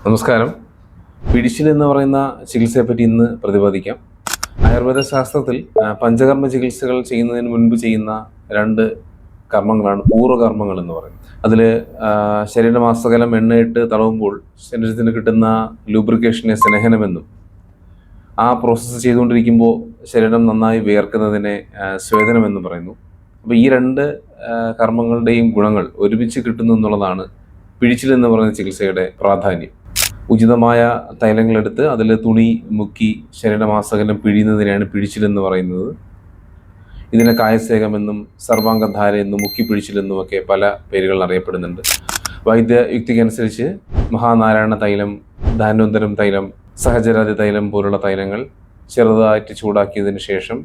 നമസ്കാരം. പിഴിച്ചിൽ എന്ന് പറയുന്ന ചികിത്സയെപ്പറ്റി ഇന്ന് പ്രതിപാദിക്കാം. ആയുർവേദ ശാസ്ത്രത്തിൽ പഞ്ചകർമ്മ ചികിത്സകൾ ചെയ്യുന്നതിന് മുൻപ് ചെയ്യുന്ന രണ്ട് കർമ്മങ്ങളാണ് പൂർവ്വകർമ്മങ്ങൾ എന്ന് പറയുന്നത്. അതിൽ ശരീരമാസകലം എണ്ണയിട്ട് തടവുമ്പോൾ ശരീരത്തിന് കിട്ടുന്ന ലൂബ്രിക്കേഷനെ സ്നേഹനമെന്നും, ആ പ്രോസസ്സ് ചെയ്തുകൊണ്ടിരിക്കുമ്പോൾ ശരീരം നന്നായി വിയർക്കുന്നതിനെ സ്വേദനമെന്നും പറയുന്നു. അപ്പോൾ ഈ രണ്ട് കർമ്മങ്ങളുടെയും ഗുണങ്ങൾ ഒരുമിച്ച് കിട്ടുന്നു എന്നുള്ളതാണ് പിഴിച്ചിൽ എന്ന് പറയുന്ന ചികിത്സയുടെ പ്രാധാന്യം. ഉചിതമായ തൈലങ്ങളെടുത്ത് അതിൽ തുണി മുക്കി ശരീരമാസകലം പിഴിയുന്നതിനെയാണ് പിഴിച്ചിലെന്ന് പറയുന്നത്. ഇതിനെ കായസേകമെന്നും സർവാംഗധാര എന്നും മുക്കിപ്പിഴിച്ചിലെന്നുമൊക്കെ പല പേരുകൾ അറിയപ്പെടുന്നുണ്ട്. വൈദ്യയുക്തിക്കനുസരിച്ച് മഹാനാരായണ തൈലം, ധാന്വന്തരം തൈലം, സഹചരാതി തൈലം പോലുള്ള തൈലങ്ങൾ ചെറുതായിട്ട് ചൂടാക്കിയതിന് ശേഷം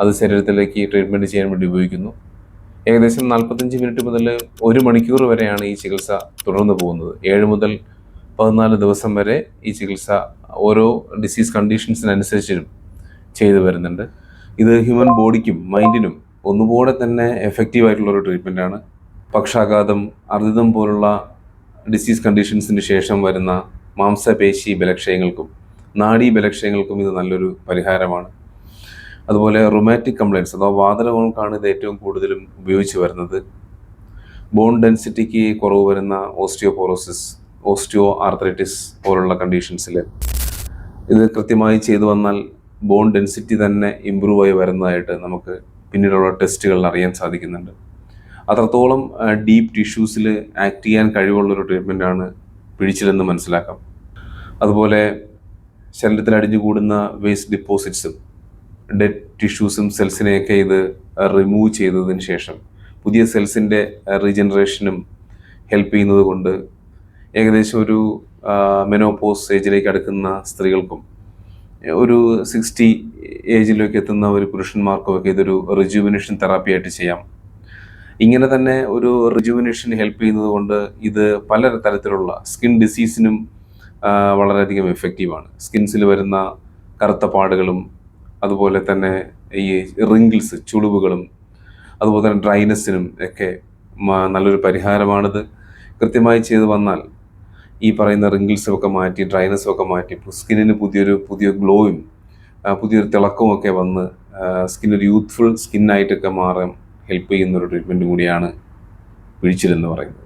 അത് ശരീരത്തിലേക്ക് ട്രീറ്റ്മെൻറ്റ് ചെയ്യാൻ വേണ്ടി ഉപയോഗിക്കുന്നു. ഏകദേശം 45 മിനിറ്റ് മുതൽ 1 മണിക്കൂർ വരെയാണ് ഈ ചികിത്സ തുടർന്ന് പോകുന്നത്. 7 മുതൽ 14 ദിവസം വരെ ഈ ചികിത്സ ഓരോ ഡിസീസ് കണ്ടീഷൻസിനനുസരിച്ചും ചെയ്തു വരുന്നുണ്ട്. ഇത് ഹ്യൂമൻ ബോഡിക്കും മൈൻഡിനും ഒന്നുപോലെ തന്നെ എഫക്റ്റീവ് ആയിട്ടുള്ളൊരു ട്രീറ്റ്മെൻറ്റാണ്. പക്ഷാഘാതം, അർദ്ദിതം പോലുള്ള ഡിസീസ് കണ്ടീഷൻസിന് ശേഷം വരുന്ന മാംസപേശി ബലക്ഷയങ്ങൾക്കും നാഡീ ബലക്ഷയങ്ങൾക്കും ഇത് നല്ലൊരു പരിഹാരമാണ്. അതുപോലെ റുമാറ്റിക് കംപ്ലയിൻസ് അഥവാ വാതരോഗങ്ങൾക്കാണ് ഇത് ഏറ്റവും കൂടുതലും ഉപയോഗിച്ച് വരുന്നത്. ബോൺ ഡെൻസിറ്റിക്ക് കുറവ് വരുന്ന ഓസ്റ്റിയോപോറോസിസ്, ഓസ്റ്റിയോ ആർത്രൈറ്റിസ് പോലുള്ള കണ്ടീഷൻസിൽ ഇത് കൃത്യമായി ചെയ്തു വന്നാൽ ബോൺ ഡെൻസിറ്റി തന്നെ ഇമ്പ്രൂവ് ആയി വരുന്നതായിട്ട് നമുക്ക് പിന്നീടുള്ള ടെസ്റ്റുകളിൽ അറിയാൻ സാധിക്കുന്നുണ്ട്. അത്രത്തോളം ഡീപ്പ് ടിഷ്യൂസിൽ ആക്ട് ചെയ്യാൻ കഴിവുള്ളൊരു ട്രീറ്റ്മെൻറ്റാണ് പിഴിച്ചിലെന്ന് മനസ്സിലാക്കാം. അതുപോലെ ശരീരത്തിൽ അടിഞ്ഞുകൂടുന്ന വേസ്റ്റ് ഡിപ്പോസിറ്റ്സും ഡെഡ് ടിഷ്യൂസും സെൽസിനെയൊക്കെ ഇത് റിമൂവ് ചെയ്തതിന് ശേഷം പുതിയ സെൽസിൻ്റെ റീജനറേഷനും ഹെൽപ്പ് ചെയ്യുന്നത് കൊണ്ട് ഏകദേശം ഒരു മെനോപോസ് ഏജിലേക്ക് അടുക്കുന്ന സ്ത്രീകൾക്കും ഒരു 60 ഏജിലേക്ക് എത്തുന്ന ഒരു പുരുഷന്മാർക്കുമൊക്കെ ഇതൊരു റിജുവിനേഷൻ തെറാപ്പി ആയിട്ട് ചെയ്യാം. ഇങ്ങനെ തന്നെ ഒരു റിജുവിനേഷൻ ഹെൽപ്പ് ചെയ്യുന്നത് കൊണ്ട് ഇത് പല തരത്തിലുള്ള സ്കിൻ ഡിസീസിനും വളരെയധികം എഫക്റ്റീവാണ്. സ്കിൻസിൽ വരുന്ന കറുത്ത പാടുകളും അതുപോലെ തന്നെ ഈ റിങ്കിൾസ്, ചുളിവുകളും അതുപോലെ തന്നെ ഡ്രൈനെസ്സിനും ഒക്കെ നല്ലൊരു പരിഹാരമാണിത്. കൃത്യമായി ചെയ്തു വന്നാൽ ഈ പറയുന്ന റിങ്കിൾസും ഒക്കെ മാറ്റി, ഡ്രൈനെസ്സും ഒക്കെ മാറ്റി സ്കിന്നിന് പുതിയ ഗ്ലോയും പുതിയൊരു തിളക്കവും ഒക്കെ വന്ന് സ്കിന്നൊരു യൂത്ത്ഫുൾ സ്കിന്നായിട്ടൊക്കെ മാറാൻ ഹെൽപ്പ് ചെയ്യുന്നൊരു ട്രീറ്റ്മെൻറ്റ് കൂടിയാണ് പിഴിച്ചിലെന്ന് പറയുന്നത്.